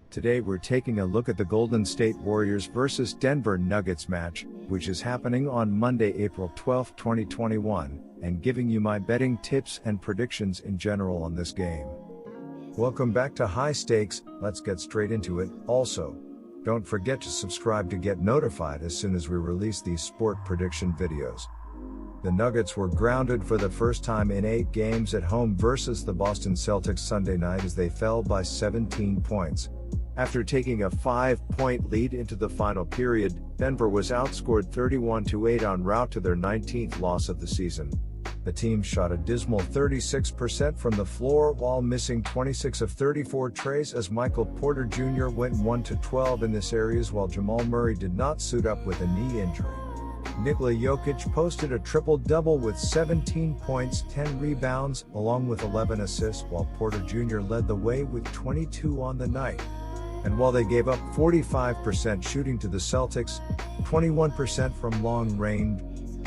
Today we're taking a look at the Golden State Warriors vs Denver Nuggets match, which is happening on Monday, April 12, 2021, and giving you my betting tips and predictions in general on this game. Welcome back to High Stakes. Let's get straight into it. Also, don't forget to subscribe to get notified as soon as we release these sport prediction videos. The Nuggets were grounded for the first time in 8 games at home versus the Boston Celtics Sunday night as they fell by 17 points. After taking a 5-point lead into the final period, Denver was outscored 31-8 en route to their 19th loss of the season. The team shot a dismal 36% from the floor while missing 26 of 34 treys as Michael Porter Jr. went 1-12 in this areas while Jamal Murray did not suit up with a knee injury. Nikola Jokic posted a triple-double with 17 points, 10 rebounds, along with 11 assists, while Porter Jr. led the way with 22 on the night. And while they gave up 45% shooting to the Celtics, 21% from long range,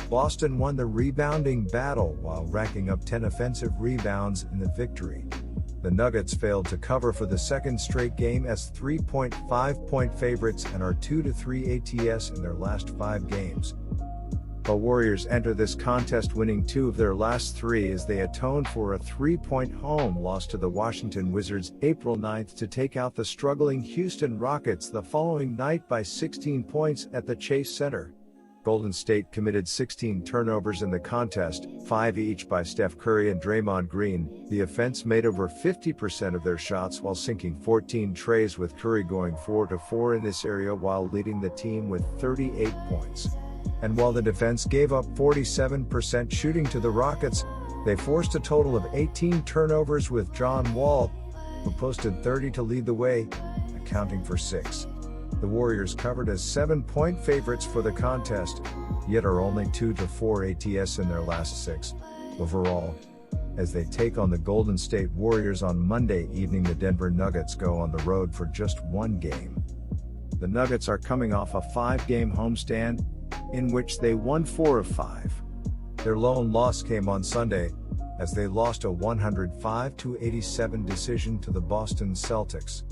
Boston won the rebounding battle while racking up 10 offensive rebounds in the victory. The Nuggets failed to cover for the second straight game as 3.5-point favorites and are 2-3 ATS in their last 5 games. The Warriors enter this contest winning 2 of their last 3 as they atoned for a 3-point home loss to the Washington Wizards April 9th to take out the struggling Houston Rockets the following night by 16 points at the Chase Center. Golden State committed 16 turnovers in the contest, 5 each by Steph Curry and Draymond Green. The offense made over 50% of their shots while sinking 14 treys, with Curry going 4-4 in this area while leading the team with 38 points. And while the defense gave up 47% shooting to the Rockets, they forced a total of 18 turnovers, with John Wall, who posted 30 to lead the way, accounting for 6. The Warriors covered as 7-point favorites for the contest, yet are only 2-4 ATS in their last 6 overall. As they take on the Golden State Warriors on Monday evening, the Denver Nuggets go on the road for just 1 game. The Nuggets are coming off a 5-game homestand, in which they won 4 of 5. Their lone loss came on Sunday, as they lost a 105-87 decision to the Boston Celtics.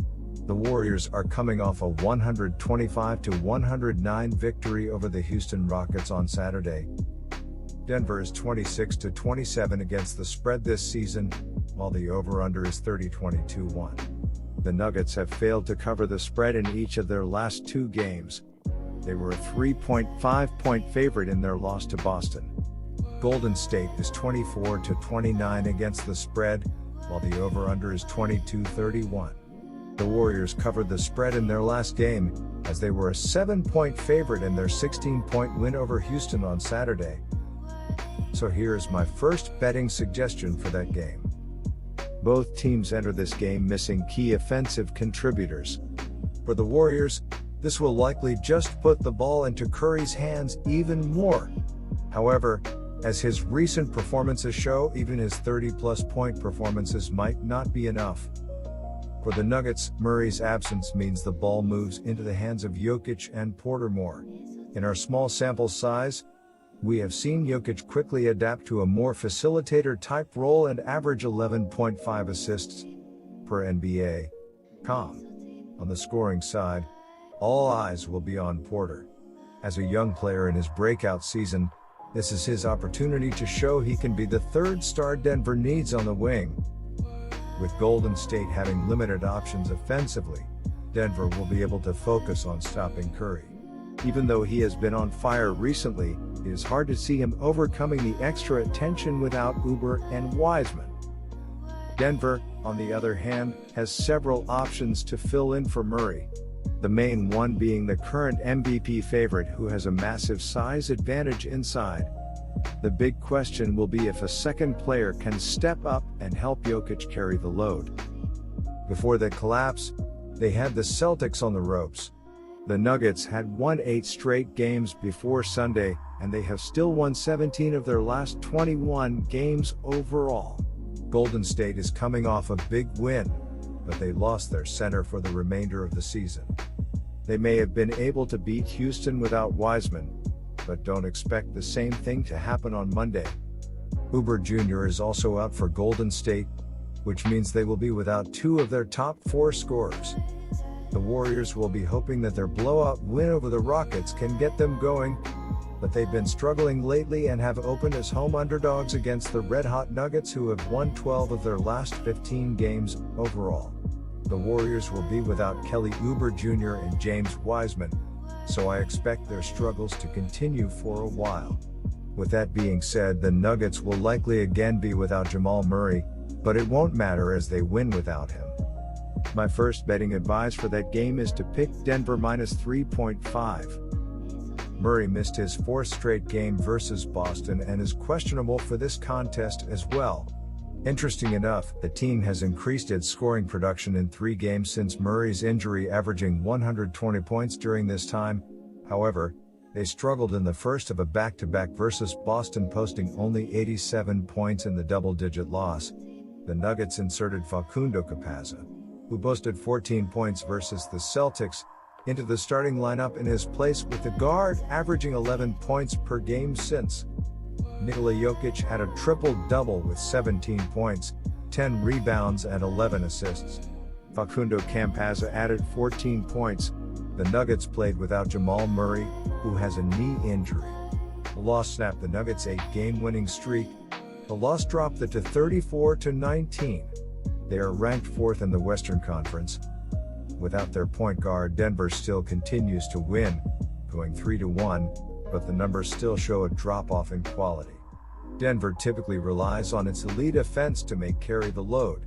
The Warriors are coming off a 125-109 victory over the Houston Rockets on Saturday. Denver is 26-27 against the spread this season, while the over-under is 30-22-1. The Nuggets have failed to cover the spread in each of their last 2 games. They were a 3.5-point favorite in their loss to Boston. Golden State is 24-29 against the spread, while the over-under is 22-31. The Warriors covered the spread in their last game, as they were a 7-point favorite in their 16-point win over Houston on Saturday. So here's my first betting suggestion for that game. Both teams enter this game missing key offensive contributors. For the Warriors, this will likely just put the ball into Curry's hands even more. However, as his recent performances show, even his 30-plus point performances might not be enough. For the Nuggets, Murray's absence means the ball moves into the hands of Jokic and Porter more. In our small sample size, we have seen Jokic quickly adapt to a more facilitator-type role and average 11.5 assists per NBA.com. On the scoring side, all eyes will be on Porter. As a young player in his breakout season, this is his opportunity to show he can be the third star Denver needs on the wing. With Golden State having limited options offensively, Denver will be able to focus on stopping Curry. Even though he has been on fire recently, it is hard to see him overcoming the extra attention without Uber and Wiseman. Denver, on the other hand, has several options to fill in for Murray. The main one being the current MVP favorite, who has a massive size advantage inside. The big question will be if a second player can step up and help Jokic carry the load. Before the collapse, they had the Celtics on the ropes. The Nuggets had won 8 straight games before Sunday, and they have still won 17 of their last 21 games overall. Golden State is coming off a big win, but they lost their center for the remainder of the season. They may have been able to beat Houston without Wiseman, but don't expect the same thing to happen on Monday. Uber Jr. is also out for Golden State, which means they will be without 2 of their top 4 scorers. The Warriors will be hoping that their blowout win over the Rockets can get them going, but they've been struggling lately and have opened as home underdogs against the red-hot Nuggets, who have won 12 of their last 15 games overall. The Warriors will be without Kelly Oubre Jr. and James Wiseman, so I expect their struggles to continue for a while. With that being said, the Nuggets will likely again be without Jamal Murray, but it won't matter as they win without him. My first betting advice for that game is to pick Denver minus 3.5. Murray missed his fourth straight game versus Boston and is questionable for this contest as well. Interesting enough, the team has increased its scoring production in 3 games since Murray's injury, averaging 120 points during this time. However, they struggled in the first of a back-to-back versus Boston, posting only 87 points in the double-digit loss. The Nuggets inserted Facundo Campazzo, who boasted 14 points versus the Celtics, into the starting lineup in his place, with the guard averaging 11 points per game since. Nikola Jokic had a triple-double with 17 points, 10 rebounds and 11 assists. Facundo Campazzo added 14 points. The Nuggets played without Jamal Murray, who has a knee injury. The loss snapped the Nuggets' 8-game winning streak. The loss dropped it to 34-19. They are ranked 4th in the Western Conference. Without their point guard, Denver still continues to win, going 3-1, but the numbers still show a drop-off in quality. Denver typically relies on its elite offense to carry the load.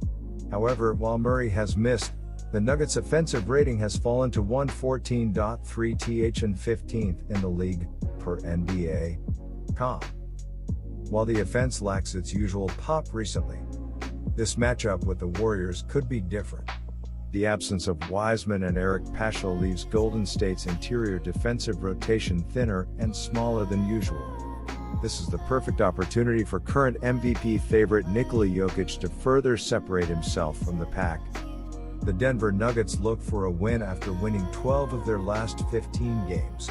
However, while Murray has missed, the Nuggets' offensive rating has fallen to 114.3th and 15th in the league, per NBA.com. While the offense lacks its usual pop recently, this matchup with the Warriors could be different. The absence of Wiseman and Eric Paschall leaves Golden State's interior defensive rotation thinner and smaller than usual. This is the perfect opportunity for current MVP favorite Nikola Jokic to further separate himself from the pack. The Denver Nuggets look for a win after winning 12 of their last 15 games.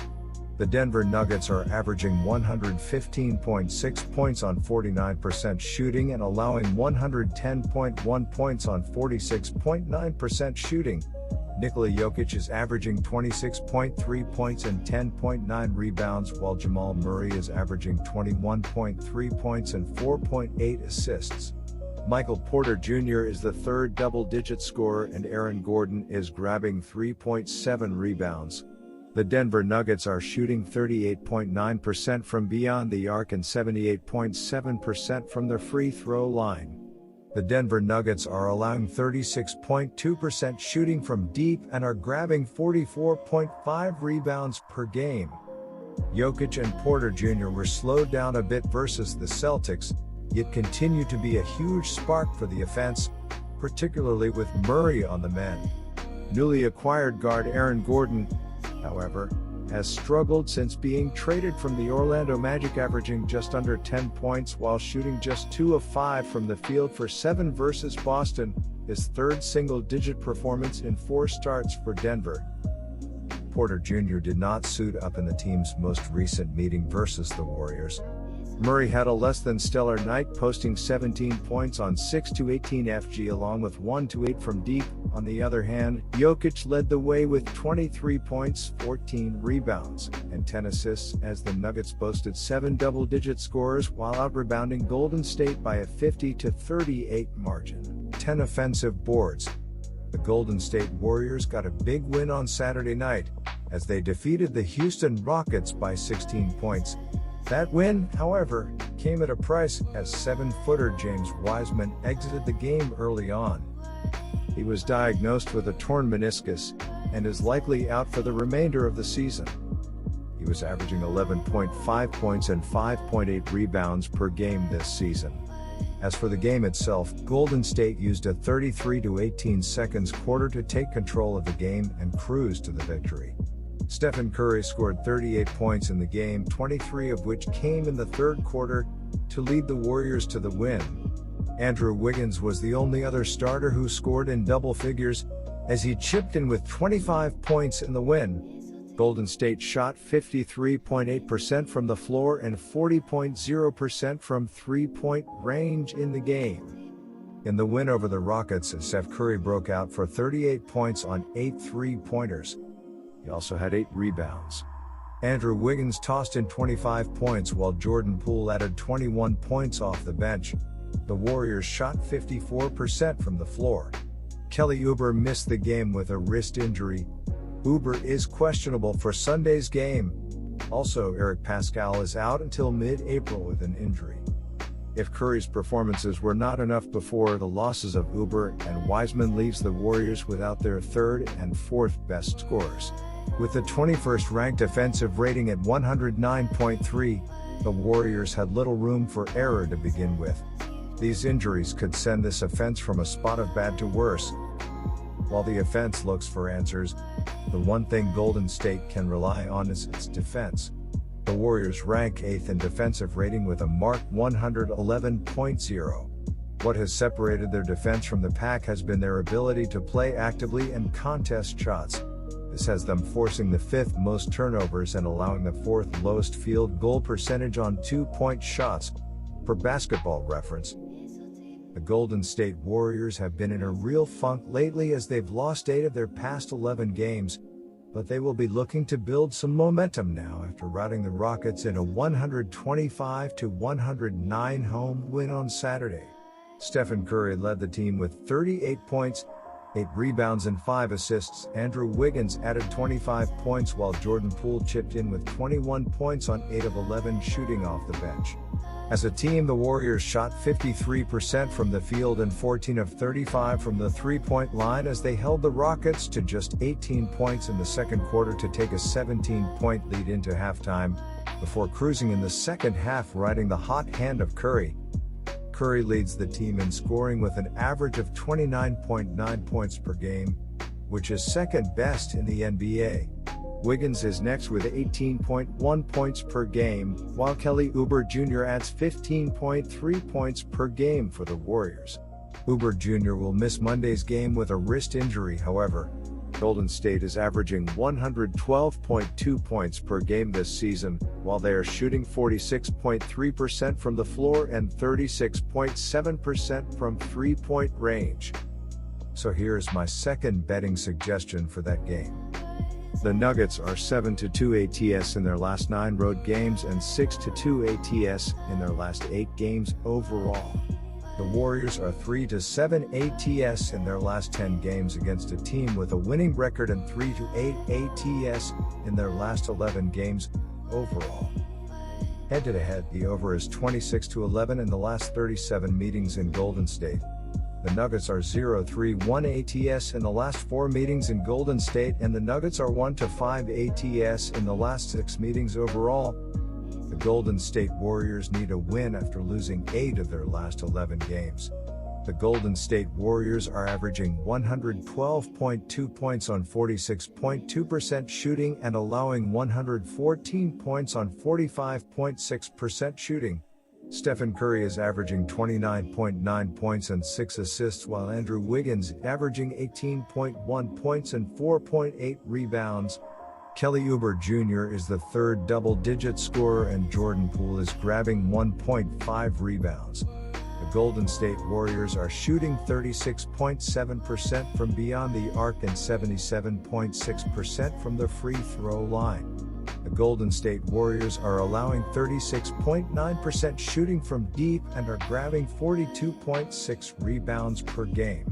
The Denver Nuggets are averaging 115.6 points on 49% shooting and allowing 110.1 points on 46.9% shooting. Nikola Jokic is averaging 26.3 points and 10.9 rebounds, while Jamal Murray is averaging 21.3 points and 4.8 assists. Michael Porter Jr. is the third double-digit scorer, and Aaron Gordon is grabbing 3.7 rebounds. The Denver Nuggets are shooting 38.9% from beyond the arc and 78.7% from the free throw line. The Denver Nuggets are allowing 36.2% shooting from deep and are grabbing 44.5 rebounds per game. Jokic and Porter Jr. were slowed down a bit versus the Celtics, yet continue to be a huge spark for the offense, particularly with Murray on the mend. Newly acquired guard Aaron Gordon, however, has struggled since being traded from the Orlando Magic, averaging just under 10 points while shooting just 2 of 5 from the field for 7 versus Boston, his third single-digit performance in 4 starts for Denver. Porter Jr. did not suit up in the team's most recent meeting versus the Warriors. Murray had a less than stellar night, posting 17 points on 6-18 FG along with 1-8 from deep. On the other hand, Jokic led the way with 23 points, 14 rebounds, and 10 assists as the Nuggets boasted 7 double-digit scores while out-rebounding Golden State by a 50-38 margin. 10 offensive boards. The Golden State Warriors got a big win on Saturday night as they defeated the Houston Rockets by 16 points. That win, however, came at a price as 7-footer James Wiseman exited the game early on. He was diagnosed with a torn meniscus and is likely out for the remainder of the season. He was averaging 11.5 points and 5.8 rebounds per game this season. As for the game itself, Golden State used a 33-18 seconds quarter to take control of the game and cruise to the victory. Stephen Curry scored 38 points in the game, 23 of which came in the third quarter, to lead the Warriors to the win. Andrew Wiggins was the only other starter who scored in double figures, as he chipped in with 25 points in the win. Golden State shot 53.8% from the floor and 40.0% from three-point range in the game. In the win over the Rockets, Steph Curry broke out for 38 points on 8 3-pointers. He also had 8 rebounds. Andrew Wiggins tossed in 25 points while Jordan Poole added 21 points off the bench. The Warriors shot 54% from the floor. Kelly Oubre missed the game with a wrist injury. Oubre is questionable for Sunday's game. Also, Eric Pascal is out until mid-April with an injury. If Curry's performances were not enough before the losses of Oubre and Wiseman leaves the Warriors without their third and fourth best scorers. With the 21st ranked offensive rating at 109.3, the Warriors had little room for error to begin with. These injuries could send this offense from a spot of bad to worse. While the offense looks for answers, the one thing Golden State can rely on is its defense. The Warriors rank 8th in defensive rating with a marked 111.0. What has separated their defense from the pack has been their ability to play actively and contest shots. This has them forcing the 5th most turnovers and allowing the 4th lowest field goal percentage on 2-point shots. For Basketball Reference, the Golden State Warriors have been in a real funk lately as they've lost 8 of their past 11 games, but they will be looking to build some momentum now after routing the Rockets in a 125-109 home win on Saturday. Stephen Curry led the team with 38 points, 8 rebounds and 5 assists. Andrew Wiggins added 25 points while Jordan Poole chipped in with 21 points on 8 of 11 shooting off the bench. As a team, the Warriors shot 53% from the field and 14 of 35 from the three-point line as they held the Rockets to just 18 points in the second quarter to take a 17-point lead into halftime, before cruising in the second half riding the hot hand of Curry. Curry leads the team in scoring with an average of 29.9 points per game, which is second best in the NBA. Wiggins is next with 18.1 points per game, while Kelly Oubre Jr. adds 15.3 points per game for the Warriors. Oubre Jr. will miss Monday's game with a wrist injury. However, Golden State is averaging 112.2 points per game this season, while they are shooting 46.3% from the floor and 36.7% from three-point range. So here's my second betting suggestion for that game. The Nuggets are 7-2 ATS in their last 9 road games and 6-2 ATS in their last 8 games overall. The Warriors are 3-7 ATS in their last 10 games against a team with a winning record and 3-8 ATS in their last 11 games overall. Head-to-head, the over is 26-11 in the last 37 meetings in Golden State. The Nuggets are 0-3-1 ATS in the last 4 meetings in Golden State, and the Nuggets are 1-5 ATS in the last 6 meetings overall. The Golden State Warriors need a win after losing 8 of their last 11 games. The Golden State Warriors are averaging 112.2 points on 46.2% shooting and allowing 114 points on 45.6% shooting. Stephen Curry is averaging 29.9 points and 6 assists, while Andrew Wiggins averaging 18.1 points and 4.8 rebounds. Kelly Oubre Jr. is the third double-digit scorer and Jordan Poole is grabbing 1.5 rebounds. The Golden State Warriors are shooting 36.7% from beyond the arc and 77.6% from the free throw line. The Golden State Warriors are allowing 36.9% shooting from deep and are grabbing 42.6 rebounds per game.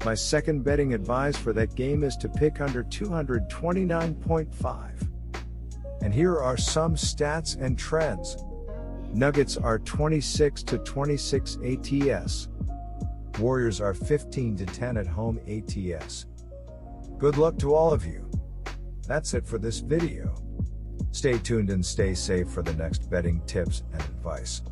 My second betting advice for that game is to pick under 229.5. And here are some stats and trends. Nuggets are 26-26 ATS. Warriors are 15-10 at home ATS. Good luck to all of you. That's it for this video. Stay tuned and stay safe for the next betting tips and advice.